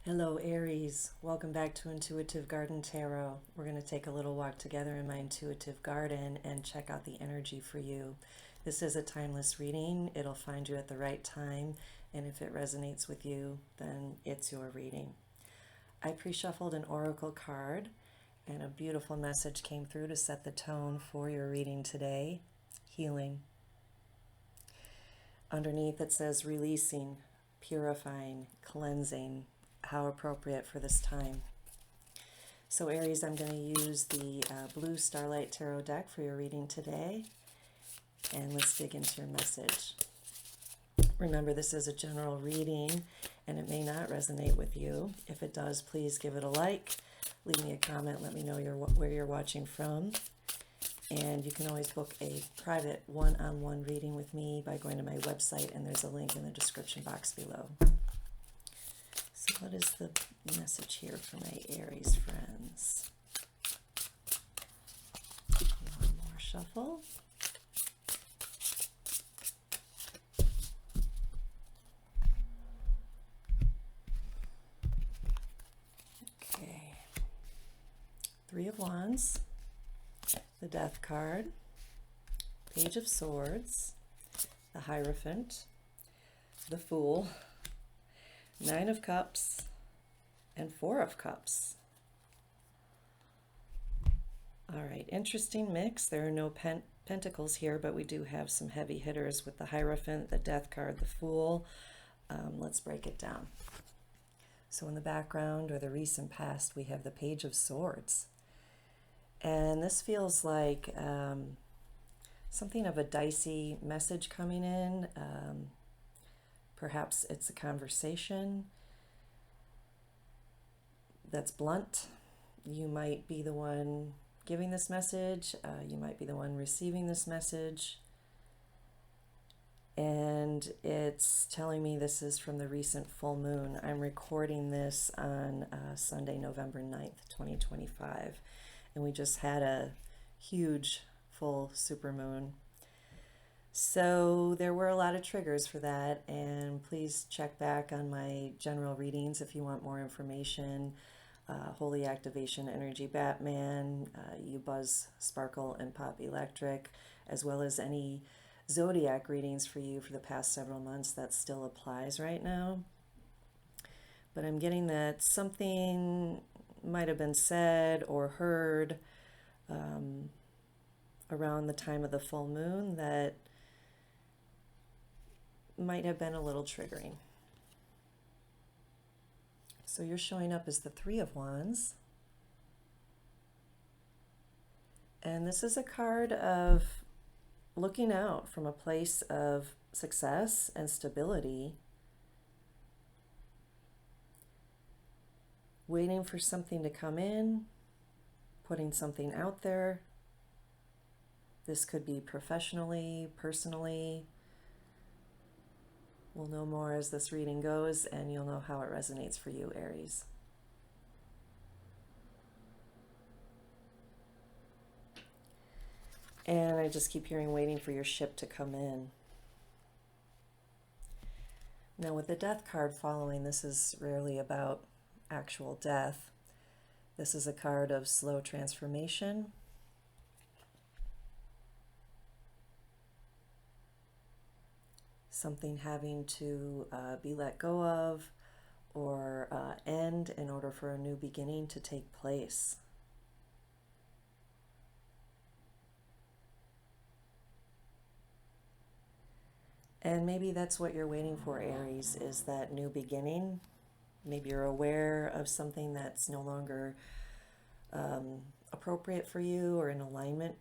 Hello Aries, welcome back to Intuitive Garden Tarot. We're going to take a little walk together in my intuitive garden and check out the energy for you. This is a timeless reading. It'll find you at the right time, and if it resonates with you, then it's your reading. I pre-shuffled an oracle card, and a beautiful message came through to set the tone for your reading today. Healing. Underneath it says releasing, purifying, cleansing. How appropriate for this time. So Aries, I'm going to use the blue Starlight Tarot deck for your reading today. And let's dig into your message. Remember, this is a general reading and it may not resonate with you. If it does, please give it a like. Leave me a comment. Let me know where you're watching from. And you can always book a private one-on-one reading with me by going to my website, and there's a link in the description box below. So what is the message here for my Aries friends? One more shuffle. Okay. Three of Wands, the Death card, Page of Swords, the Hierophant, the Fool, Nine of Cups, and Four of Cups. All right, interesting mix. There are no pentacles here, but we do have some heavy hitters with the Hierophant, the Death card, the Fool. Let's break it down. So in the background, or the recent past, we have the Page of Swords. And this feels like something of a dicey message coming in. Perhaps it's a conversation that's blunt. You might be the one giving this message. You might be the one receiving this message. And it's telling me this is from the recent full moon. I'm recording this on Sunday, November 9th, 2025. And we just had a huge full supermoon. So there were a lot of triggers for that, and please check back on my general readings if you want more information. Holy Activation Energy Batman, You Buzz Sparkle and Pop Electric, as well as any zodiac readings for you for the past several months. That still applies right now. But I'm getting that something might have been said or heard around the time of the full moon that might have been a little triggering. So you're showing up as the Three of Wands. And this is a card of looking out from a place of success and stability, waiting for something to come in, putting something out there. This could be professionally, personally. We'll know more as this reading goes, and you'll know how it resonates for you, Aries. And I just keep hearing waiting for your ship to come in. Now with the Death card following, this is rarely about actual death. This is a card of slow transformation. Something having to be let go of or end in order for a new beginning to take place. And maybe that's what you're waiting for, Aries, is that new beginning. Maybe you're aware of something that's no longer appropriate for you or in alignment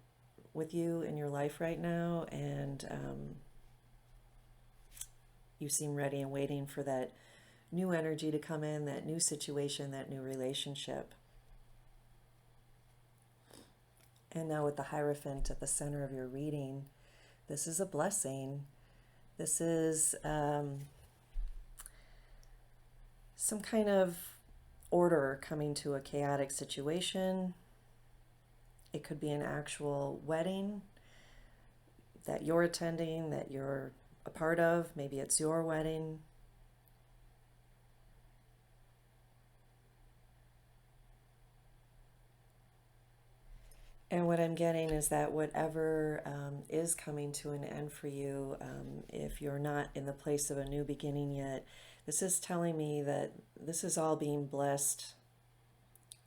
with you in your life right now, and you seem ready and waiting for that new energy to come in, that new situation, that new relationship. And now with the Hierophant at the center of your reading, this is a blessing. This is some kind of order coming to a chaotic situation. It could be an actual wedding that you're attending, that you're a part of. Maybe it's your wedding. what I'm getting is that whatever is coming to an end for you, if you're not in the place of a new beginning yet, this is telling me that this is all being blessed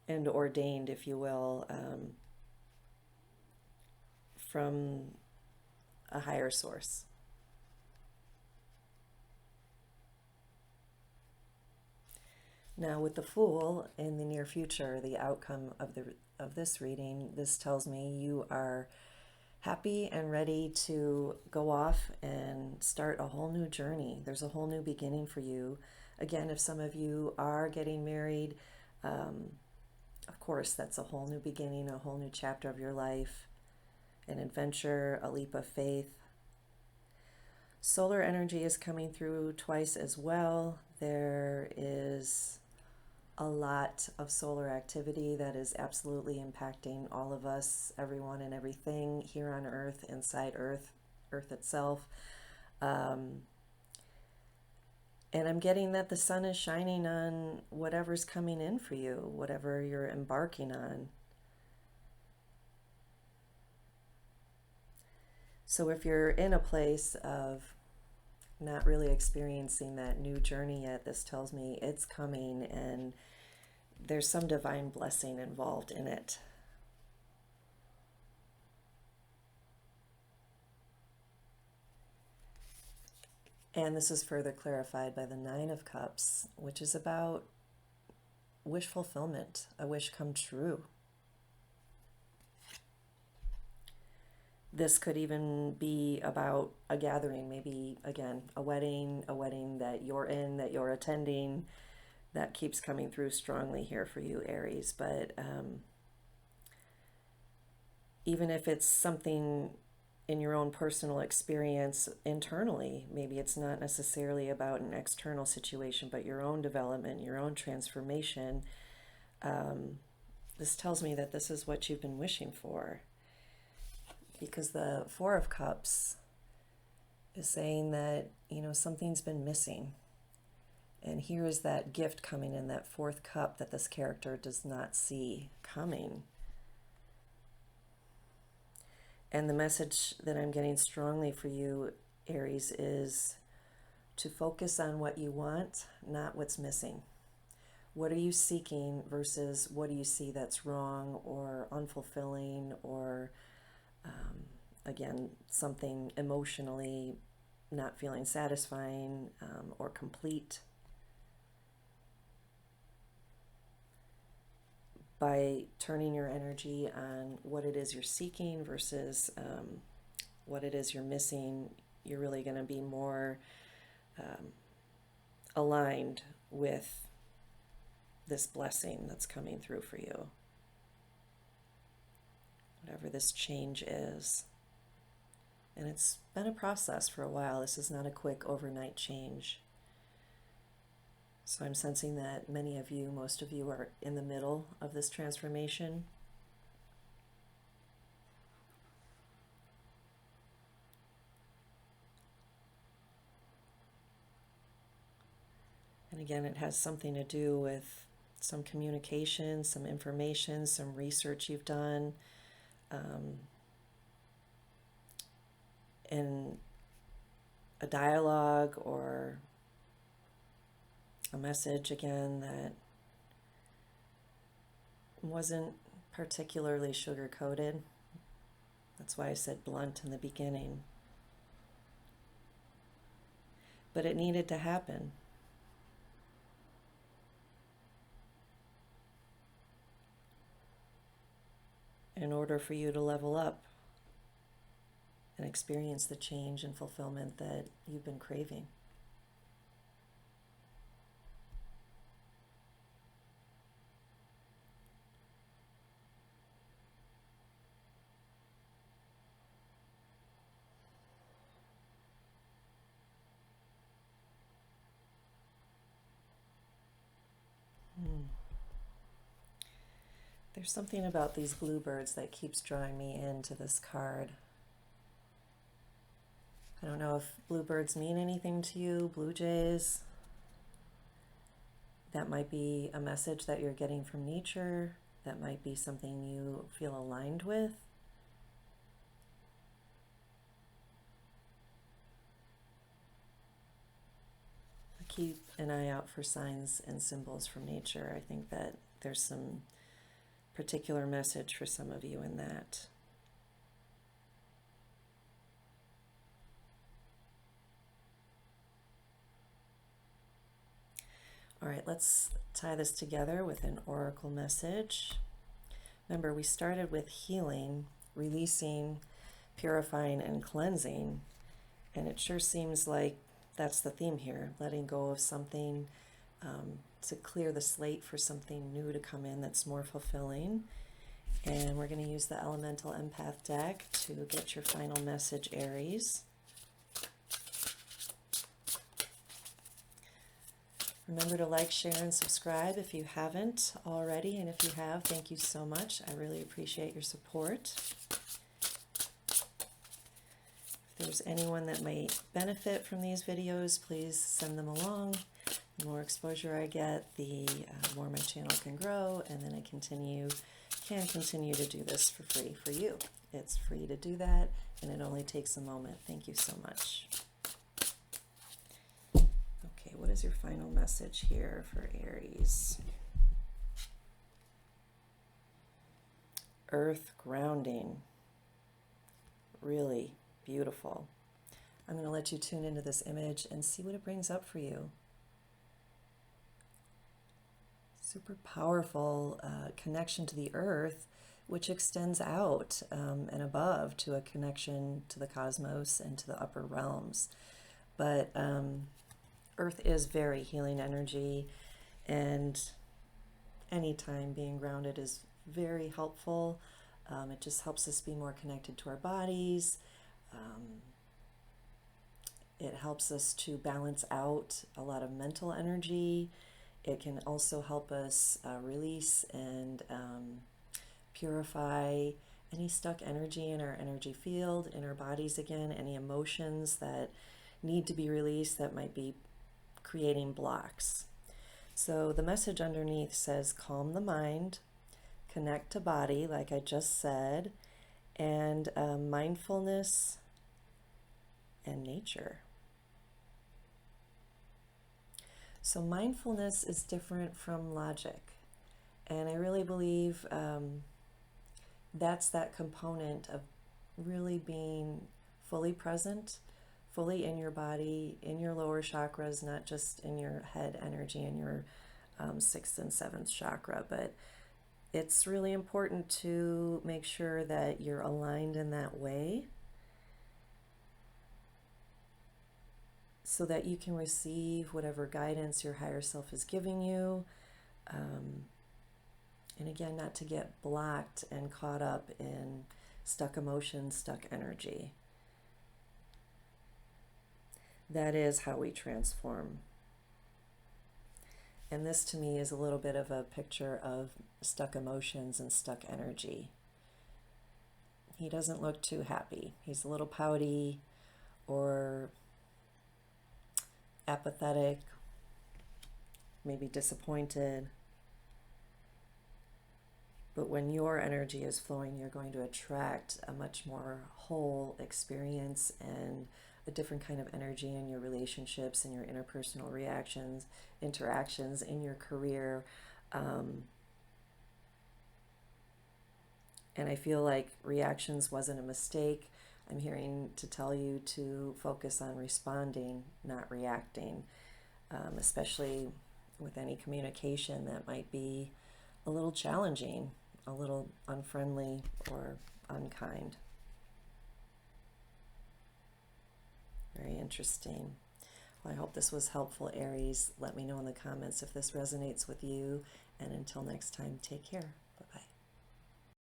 and ordained, if you will, from a higher source. Now, with the Fool in the near future, the outcome of this reading, this tells me you are happy and ready to go off and start a whole new journey. There's a whole new beginning for you. Again, if some of you are getting married, of course, that's a whole new beginning, a whole new chapter of your life, an adventure, a leap of faith. Solar energy is coming through twice as well. There is a lot of solar activity that is absolutely impacting all of us, everyone and everything here on Earth, inside Earth itself. And I'm getting that the sun is shining on whatever's coming in for you, whatever you're embarking on. So if you're in a place of not really experiencing that new journey yet, this tells me it's coming and there's some divine blessing involved in it. And this is further clarified by the Nine of Cups, which is about wish fulfillment, a wish come true. This could even be about a gathering, maybe, again, a wedding that you're in, that you're attending. That keeps coming through strongly here for you, Aries. But even if it's something in your own personal experience internally, maybe it's not necessarily about an external situation, but your own development, your own transformation, this tells me that this is what you've been wishing for. Because the Four of Cups is saying that, something's been missing. And here is that gift coming in, that fourth cup that this character does not see coming. And the message that I'm getting strongly for you, Aries, is to focus on what you want, not what's missing. What are you seeking versus what do you see that's wrong or unfulfilling or again, something emotionally not feeling satisfying or complete. By turning your energy on what it is you're seeking versus what it is you're missing, you're really going to be more aligned with this blessing that's coming through for you. Whatever this change is. And it's been a process for a while. This is not a quick overnight change. So I'm sensing that many of you, most of you, are in the middle of this transformation. And again, it has something to do with some communication, some information, some research you've done. In a dialogue or a message, again, that wasn't particularly sugar-coated. That's why I said blunt in the beginning. But it needed to happen. In order for you to level up and experience the change and fulfillment that you've been craving. There's something about these bluebirds that keeps drawing me into this card. I don't know if bluebirds mean anything to you, blue jays. That might be a message that you're getting from nature. That might be something you feel aligned with. keep an eye out for signs and symbols from nature. I think that there's some particular message for some of you in that. All right, let's tie this together with an oracle message. Remember, we started with healing, releasing, purifying, and cleansing, and it sure seems like that's the theme here, letting go of something to clear the slate for something new to come in that's more fulfilling. And we're going to use the Elemental Empath deck to get your final message, Aries. Remember to like, share, and subscribe if you haven't already, and if you have, thank you so much. I really appreciate your support. If there's anyone that might benefit from these videos, please send them along. The more exposure I get, the more my channel can grow, and then I can continue to do this for free for you. It's free to do that, and it only takes a moment. Thank you so much. Okay, what is your final message here for Aries? Earth grounding. Really beautiful. I'm going to let you tune into this image and see what it brings up for you. Super powerful connection to the earth, which extends out and above to a connection to the cosmos and to the upper realms. But earth is very healing energy, and anytime being grounded is very helpful. It just helps us be more connected to our bodies. It helps us to balance out a lot of mental energy. It can also help us release and purify any stuck energy in our energy field, in our bodies again, any emotions that need to be released that might be creating blocks. So the message underneath says, calm the mind, connect to body, like I just said, and mindfulness and nature. So mindfulness is different from logic, and I really believe that's that component of really being fully present, fully in your body, in your lower chakras, not just in your head energy, in your 6th and 7th chakra, but it's really important to make sure that you're aligned in that way so that you can receive whatever guidance your higher self is giving you. And again, not to get blocked and caught up in stuck emotions, stuck energy. That is how we transform. And this to me is a little bit of a picture of stuck emotions and stuck energy. He doesn't look too happy. He's a little pouty or apathetic, maybe disappointed. But when your energy is flowing, you're going to attract a much more whole experience and a different kind of energy in your relationships and your interpersonal interactions in your career. And I feel like reactions wasn't a mistake. I'm hearing to tell you to focus on responding, not reacting, especially with any communication that might be a little challenging, a little unfriendly or unkind. Very interesting. Well, I hope this was helpful, Aries. Let me know in the comments if this resonates with you. And until next time, take care.